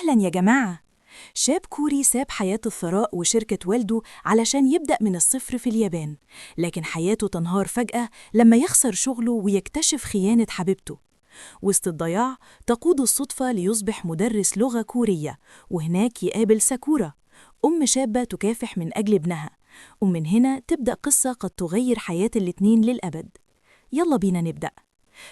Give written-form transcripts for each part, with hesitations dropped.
أهلاً يا جماعة. شاب كوري ساب حياة الثراء وشركة والده علشان يبدأ من الصفر في اليابان، لكن حياته تنهار فجأة لما يخسر شغله ويكتشف خيانة حبيبته. وسط الضياع تقود الصدفة ليصبح مدرس لغة كورية، وهناك يقابل ساكورا، أم شابة تكافح من أجل ابنها. ومن هنا تبدأ قصة قد تغير حياة الاتنين للأبد. يلا بينا نبدأ.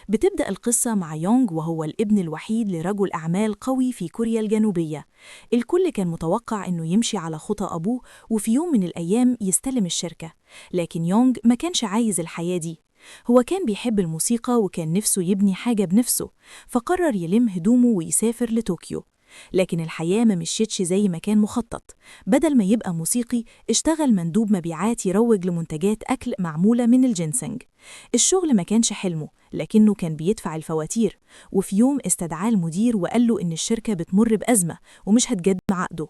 بتبدأ القصة مع يونغ وهو الابن الوحيد لرجل أعمال قوي في كوريا الجنوبية. الكل كان متوقع إنه يمشي على خطى أبوه وفي يوم من الأيام يستلم الشركة، لكن يونغ ما كانش عايز الحياة دي. هو كان بيحب الموسيقى وكان نفسه يبني حاجة بنفسه، فقرر يلم هدومه ويسافر لطوكيو. لكن الحياة ما مشيتش زي ما كان مخطط. بدل ما يبقى موسيقي اشتغل مندوب مبيعات يروج لمنتجات أكل معمولة من الجينسينج. الشغل ما كانش حلمه، لكنه كان بيدفع الفواتير. وفي يوم استدعاه المدير وقال له إن الشركة بتمر بأزمة ومش هتجدد عقده.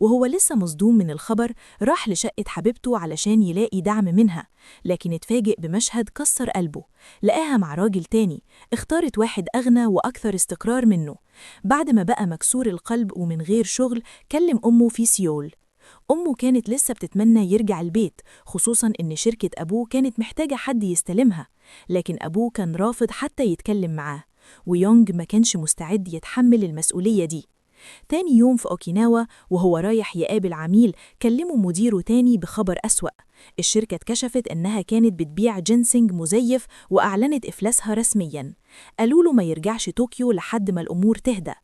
وهو لسه مصدوم من الخبر راح لشقة حبيبته علشان يلاقي دعم منها، لكن اتفاجئ بمشهد كسر قلبه. لقاها مع راجل تاني، اختارت واحد أغنى وأكثر استقرار منه. بعد ما بقى مكسور القلب ومن غير شغل كلم أمه في سيول. أمه كانت لسه بتتمنى يرجع البيت، خصوصاً إن شركة أبوه كانت محتاجة حد يستلمها، لكن أبوه كان رافض حتى يتكلم معاه. ويونغ ما كانش مستعد يتحمل المسؤولية دي. تاني يوم في أوكيناوا وهو رايح يقابل عميل كلمه مديره تاني بخبر أسوأ. الشركة اتكشفت إنها كانت بتبيع جينسينج مزيف وأعلنت إفلاسها رسمياً. قالوا له ما يرجعش طوكيو لحد ما الأمور تهدى.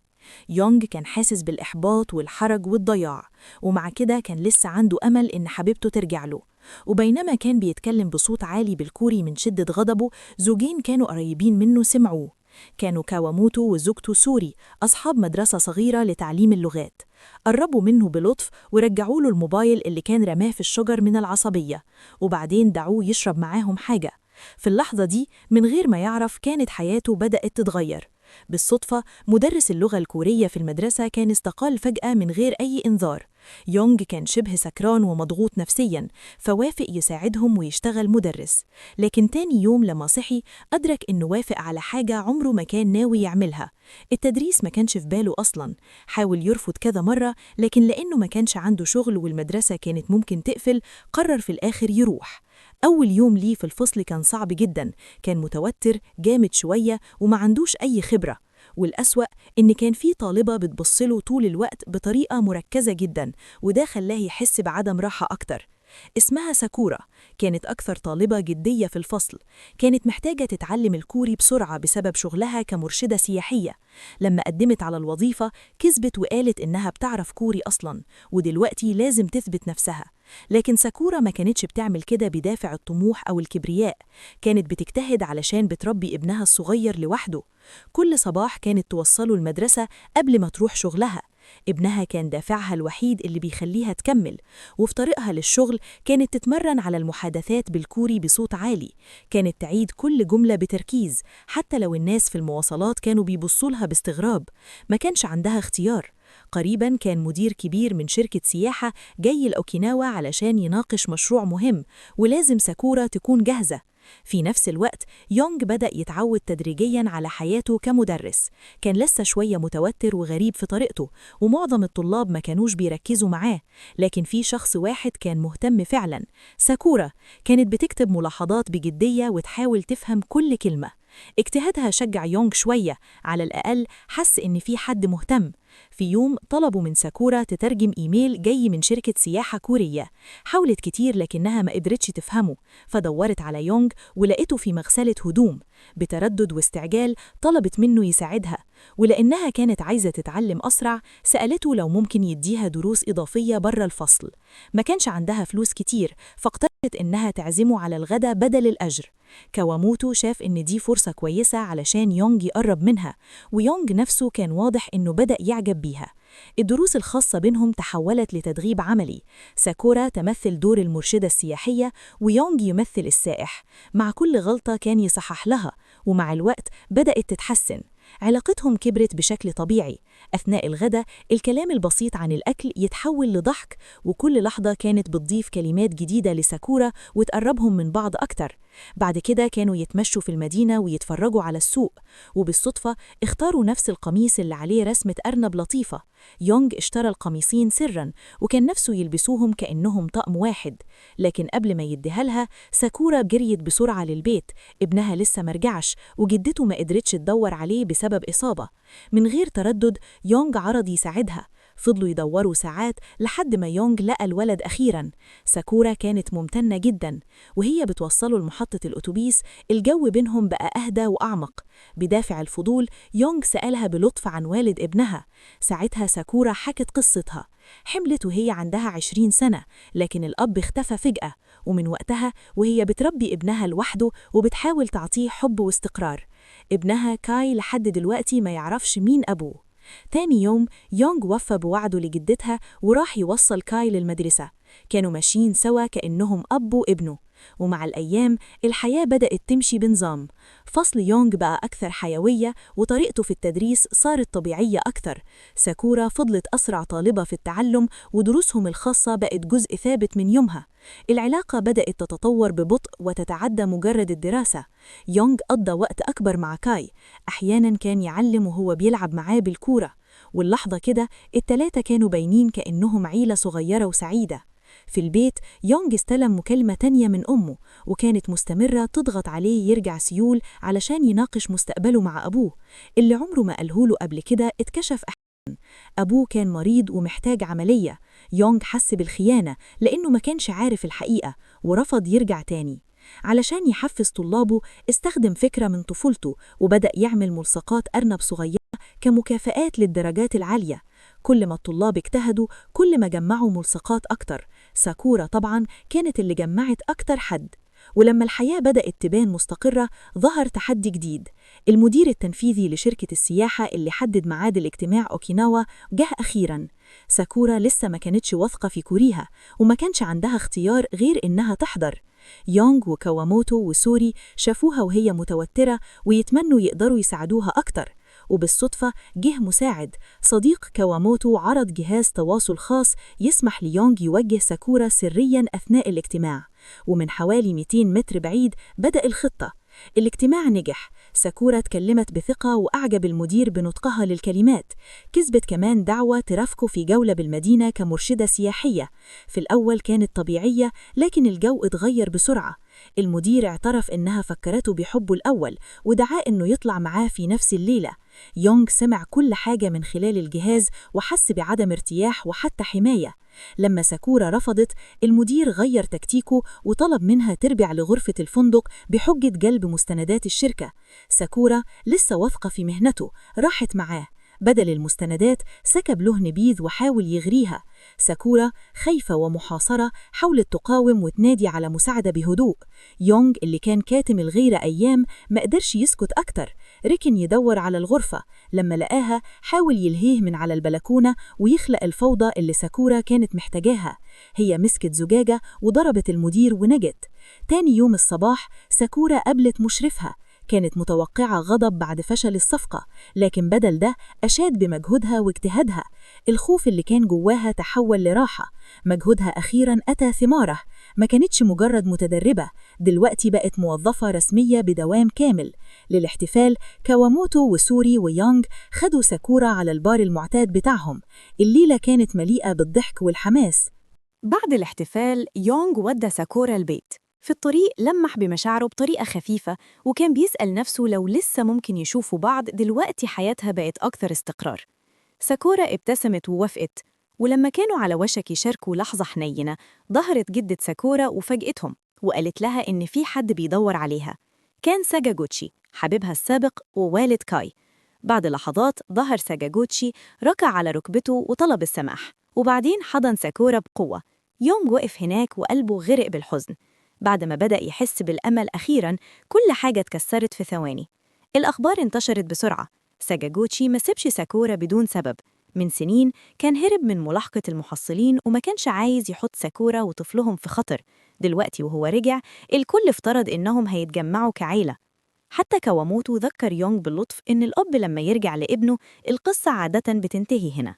يونغ كان حاسس بالإحباط والحرج والضياع، ومع كده كان لسه عنده أمل إن حبيبته ترجع له. وبينما كان بيتكلم بصوت عالي بالكوري من شدة غضبه، زوجين كانوا قريبين منه سمعوه. كانوا كاواموتو وزوجته سوري، أصحاب مدرسة صغيرة لتعليم اللغات. قربوا منه بلطف ورجعوا له الموبايل اللي كان رماه في الشجر من العصبية، وبعدين دعوه يشرب معاهم حاجة. في اللحظة دي من غير ما يعرف كانت حياته بدأت تتغير. بالصدفة مدرس اللغة الكورية في المدرسة كان استقال فجأة من غير أي إنذار. يونغ كان شبه سكران ومضغوط نفسياً، فوافق يساعدهم ويشتغل مدرس. لكن تاني يوم لما صحي أدرك إنه وافق على حاجة عمره ما كان ناوي يعملها. التدريس ما كانش في باله أصلاً. حاول يرفض كذا مرة، لكن لأنه ما كانش عنده شغل والمدرسة كانت ممكن تقفل قرر في الآخر يروح. أول يوم ليه في الفصل كان صعب جداً، كان متوتر جامد شوية وما عندوش أي خبرة. والأسوأ إن كان في طالبة بتبصله طول الوقت بطريقة مركزة جداً، وده خلاه يحس بعدم راحة أكتر. اسمها ساكورا، كانت أكثر طالبة جدية في الفصل. كانت محتاجة تتعلم الكوري بسرعة بسبب شغلها كمرشدة سياحية. لما قدمت على الوظيفة كذبت وقالت إنها بتعرف كوري أصلاً، ودلوقتي لازم تثبت نفسها. لكن ساكورا ما كانتش بتعمل كده بدافع الطموح أو الكبرياء، كانت بتجتهد علشان بتربي ابنها الصغير لوحده. كل صباح كانت توصله المدرسة قبل ما تروح شغلها. ابنها كان دافعها الوحيد اللي بيخليها تكمل. وفي طريقها للشغل كانت تتمرن على المحادثات بالكوري بصوت عالي. كانت تعيد كل جملة بتركيز حتى لو الناس في المواصلات كانوا بيبصولها باستغراب. ما كانش عندها اختيار. قريباً كان مدير كبير من شركة سياحة جاي لأوكيناوا علشان يناقش مشروع مهم، ولازم ساكورا تكون جاهزة. في نفس الوقت يونغ بدأ يتعود تدريجياً على حياته كمدرس. كان لسه شوية متوتر وغريب في طريقته، ومعظم الطلاب ما كانوش بيركزوا معاه، لكن في شخص واحد كان مهتم فعلاً. ساكورا كانت بتكتب ملاحظات بجدية وتحاول تفهم كل كلمة. اجتهادها شجع يونغ شوية، على الأقل حس إن في حد مهتم. في يوم طلبوا من ساكورا تترجم إيميل جاي من شركة سياحة كورية. حاولت كتير لكنها ما قدرتش تفهمه، فدورت على يونغ ولقيته في مغسلة هدوم. بتردد واستعجال طلبت منه يساعدها، ولأنها كانت عايزة تتعلم أسرع سألته لو ممكن يديها دروس إضافية بره الفصل. ما كانش عندها فلوس كتير، فاقترحت إنها تعزمه على الغداء بدل الأجر. كواموتو شاف إن دي فرصة كويسة علشان يونغ يقرب منها، ويونغ نفسه كان واضح إنه بدأ يعجب بيها. الدروس الخاصة بينهم تحولت لتدريب عملي. ساكورا تمثل دور المرشدة السياحية ويونغ يمثل السائح. مع كل غلطة كان يصحح لها، ومع الوقت بدأت تتحسن. علاقتهم كبرت بشكل طبيعي، أثناء الغداء الكلام البسيط عن الأكل يتحول لضحك، وكل لحظة كانت بتضيف كلمات جديدة لساكورا وتقربهم من بعض أكتر. بعد كده كانوا يتمشوا في المدينة ويتفرجوا على السوق، وبالصدفة اختاروا نفس القميص اللي عليه رسمة أرنب لطيفة. يونغ اشترى القميصين سراً وكان نفسه يلبسوهم كأنهم طقم واحد، لكن قبل ما يديها لها ساكورا جريت بسرعة للبيت. ابنها لسه مرجعش وجدته ما قدرتش تدور عليه بسبب إصابة. من غير تردد يونغ عرض يساعدها. فضلوا يدوروا ساعات لحد ما يونغ لقى الولد أخيراً. ساكورا كانت ممتنة جداً، وهي بتوصله لمحطة الأتوبيس الجو بينهم بقى أهدى وأعمق. بدافع الفضول يونغ سألها بلطف عن والد ابنها. ساعتها ساكورا حكت قصتها. حملت وهي عندها 20 سنة، لكن الأب اختفى فجأة، ومن وقتها وهي بتربي ابنها لوحده وبتحاول تعطيه حب واستقرار. ابنها كاي لحد دلوقتي ما يعرفش مين أبوه. تاني يوم يونغ وفى بوعده لجدتها وراح يوصل كاي للمدرسة. كانوا ماشيين سوا كأنهم أب وابنه، ومع الأيام الحياة بدأت تمشي بنظام. فصل يونغ بقى أكثر حيوية وطريقته في التدريس صارت طبيعية أكثر. ساكورا فضلت أسرع طالبة في التعلم ودروسهم الخاصة بقت جزء ثابت من يومها. العلاقة بدأت تتطور ببطء وتتعدى مجرد الدراسة. يونغ قضى وقت أكبر مع كاي، أحياناً كان يعلم وهو بيلعب معاه بالكورة، واللحظة كده التلاتة كانوا باينين كأنهم عيلة صغيرة وسعيدة. في البيت يونغ استلم مكالمة تانية من أمه، وكانت مستمرة تضغط عليه يرجع سيول علشان يناقش مستقبله مع أبوه اللي عمره ما قالهوله قبل كده. اتكشف أبوه كان مريض ومحتاج عملية. يونغ حس بالخيانة لأنه ما كانش عارف الحقيقة ورفض يرجع تاني. علشان يحفز طلابه استخدم فكرة من طفولته وبدأ يعمل ملصقات أرنب صغيرة كمكافآت للدرجات العالية. كل ما الطلاب اجتهدوا كل ما جمعوا ملصقات أكتر. ساكورا طبعاً كانت اللي جمعت أكتر حد. ولما الحياة بدأت تبان مستقرة ظهر تحدي جديد. المدير التنفيذي لشركة السياحة اللي حدد ميعاد الاجتماع أوكيناوا جه أخيراً. ساكورا لسه ما كانتش واثقة في كوريها وما كانش عندها اختيار غير إنها تحضر. يونغ وكواموتو وسوري شافوها وهي متوترة ويتمنوا يقدروا يساعدوها أكتر. وبالصدفة جه مساعد صديق كواموتو عرض جهاز تواصل خاص يسمح ليونغ يوجه ساكورا سرياً أثناء الاجتماع، ومن حوالي 200 متر بعيد بدأ الخطة. الاجتماع نجح. ساكورا اتكلمت بثقة وأعجب المدير بنطقها للكلمات. كسبت كمان دعوة ترافقه في جولة بالمدينة كمرشدة سياحية. في الأول كانت طبيعية لكن الجو اتغير بسرعة. المدير اعترف إنها فكرته بحبه الأول ودعاه إنه يطلع معاه في نفس الليلة. يونغ سمع كل حاجة من خلال الجهاز وحس بعدم ارتياح وحتى حماية. لما ساكورا رفضت المدير غير تكتيكه وطلب منها ترجع لغرفة الفندق بحجة جلب مستندات الشركة. ساكورا لسه واثقة في مهنته راحت معاه. بدل المستندات سكب له نبيذ وحاول يغريها. ساكورا خايفة ومحاصرة حاولت تقاوم وتنادي على مساعدة بهدوء. يونغ اللي كان كاتم الغيرة أيام ما قدرش يسكت أكتر، ركن يدور على الغرفة. لما لقاها حاول يلهيه من على البلكونة ويخلق الفوضى اللي ساكورا كانت محتاجاها. هي مسكت زجاجة وضربت المدير ونجت. تاني يوم الصباح ساكورا قابلت مشرفها. كانت متوقعة غضب بعد فشل الصفقة، لكن بدل ده أشاد بمجهودها واجتهادها. الخوف اللي كان جواها تحول لراحة. مجهودها أخيراً أتى ثماره. ما كانتش مجرد متدربة، دلوقتي بقت موظفة رسمية بدوام كامل. للاحتفال كواموتو وسوري ويونغ خدوا ساكورا على البار المعتاد بتاعهم. الليلة كانت مليئة بالضحك والحماس. بعد الاحتفال يونغ ودى ساكورا البيت. في الطريق لمح بمشاعره بطريقة خفيفة وكان بيسأل نفسه لو لسه ممكن يشوفوا بعض دلوقتي حياتها بقت أكثر استقرار. ساكورا ابتسمت ووافقت، ولما كانوا على وشك يشاركوا لحظة حنينة ظهرت جدة ساكورا وفاجئتهم وقالت لها إن في حد بيدور عليها. كان ساجاجوتشي حبيبها السابق ووالد كاي. بعد لحظات ظهر ساجاجوتشي ركع على ركبته وطلب السماح، وبعدين حضن ساكورا بقوة. يونغ وقف هناك وقلبه غرق بالحزن. بعد ما بدأ يحس بالأمل أخيراً كل حاجة اتكسرت في ثواني. الأخبار انتشرت بسرعة. ساجاجوتشي ما سابش ساكورا بدون سبب. من سنين كان هرب من ملاحقة المحصلين وما كانش عايز يحط ساكورا وطفلهم في خطر. دلوقتي وهو رجع الكل افترض إنهم هيتجمعوا كعيلة. حتى كواموتو ذكر يونغ باللطف إن الأب لما يرجع لابنه القصة عادة بتنتهي هنا.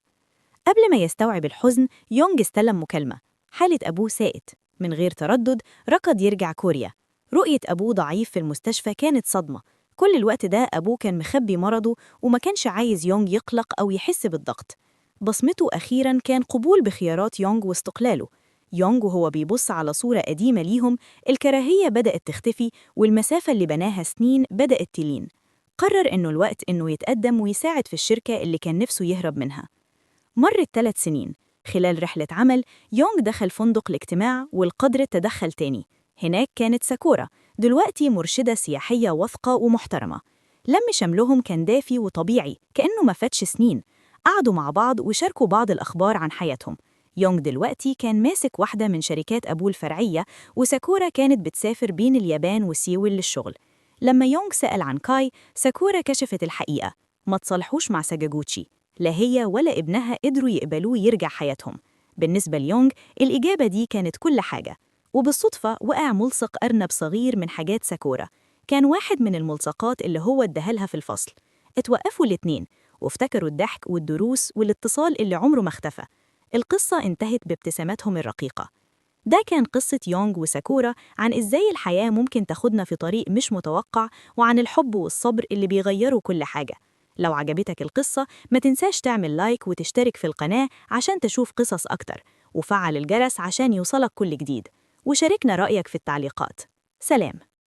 قبل ما يستوعب الحزن، يونغ استلم مكالمة. حالة أبوه ساءت. من غير تردد ركض يرجع كوريا. رؤية أبوه ضعيف في المستشفى كانت صدمة. كل الوقت ده أبوه كان مخبي مرضه وما كانش عايز يونغ يقلق أو يحس بالضغط. بصمته أخيراً كان قبول بخيارات يونغ واستقلاله. يونغ وهو بيبص على صورة قديمة ليهم، الكراهية بدأت تختفي والمسافة اللي بناها سنين بدأت تلين. قرر إنه الوقت إنه يتقدم ويساعد في الشركة اللي كان نفسه يهرب منها. مرت 3 سنين. خلال رحلة عمل، يونغ دخل فندق الاجتماع والقدر تدخل تاني. هناك كانت ساكورا، دلوقتي مرشدة سياحية واثقة ومحترمة. لم شملهم كان دافي وطبيعي كأنه ما فاتش سنين. قعدوا مع بعض وشاركوا بعض الأخبار عن حياتهم. يونغ دلوقتي كان ماسك واحدة من شركات أبوه الفرعية، وساكورا كانت بتسافر بين اليابان وسيول للشغل. لما يونغ سأل عن كاي، ساكورا كشفت الحقيقة. ما تصالحوش مع ساجاجوتشي. لا هي ولا ابنها قدروا يقبلوه يرجع حياتهم. بالنسبة ليونغ الإجابة دي كانت كل حاجة. وبالصدفة وقع ملصق أرنب صغير من حاجات ساكورا. كان واحد من الملصقات اللي هو اداهالها في الفصل. اتوقفوا الاتنين وافتكروا الضحك والدروس والاتصال اللي عمره ما اختفى. القصة انتهت بابتساماتهم الرقيقة. ده كان قصة يونغ وساكورا عن إزاي الحياة ممكن تاخدنا في طريق مش متوقع، وعن الحب والصبر اللي بيغيروا كل حاجة. لو عجبتك القصة ما تنساش تعمل لايك وتشترك في القناة عشان تشوف قصص أكتر، وفعل الجرس عشان يوصلك كل جديد، وشاركنا رأيك في التعليقات. سلام.